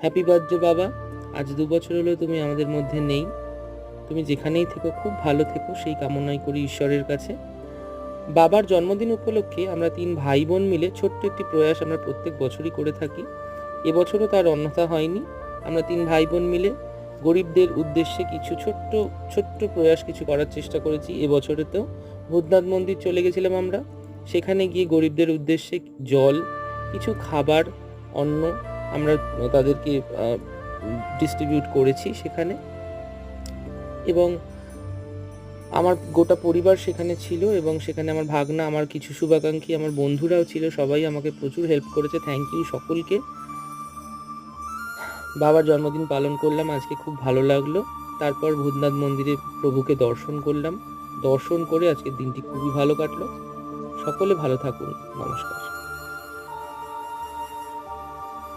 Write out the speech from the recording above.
Happy birthday বাবা। আজ 2 বছর হলো তুমি আমাদের মধ্যে নেই। তুমি যেখানেই থেকো খুব ভালো থেকো, সেই কামনাই করি ঈশ্বরের কাছে। বাবার জন্মদিন উপলক্ষে আমরা 3 ভাই বোন মিলে ছোট্ট একটি প্রয়াস আমরা প্রত্যেক বছরই করে থাকি। এবছরও তার অন্যথা হয়নি। আমরা 3 ভাই বোন মিলে গরিবদের উদ্দেশ্যে কিছু ছোট্ট ছোট্ট প্রয়াস কিছু করার চেষ্টা করেছি। এবছরেতেও ভূতনাথ মন্দির চলে গেছিলাম আমরা। সেখানে গিয়ে গরিবদের উদ্দেশ্যে জল, কিছু খাবার, অন্ন আমরা তাদেরকে ডিস্ট্রিবিউট করেছি সেখানে। এবং আমার গোটা পরিবার সেখানে ছিল, এবং সেখানে আমার ভাগনা, আমার কিছু শুভাকাঙ্ক্ষী, আমার বন্ধুরাও ছিল। সবাই আমাকে প্রচুর হেল্প করেছে। থ্যাংক ইউ সকলকে। বাবার জন্মদিন পালন করলাম আজকে, খুব ভালো লাগলো। তারপর ভূতনাথ মন্দিরে প্রভুকে দর্শন করলাম। দর্শন করে আজকের দিনটি খুবই ভালো কাটলো। সকলে ভালো থাকুন। নমস্কার।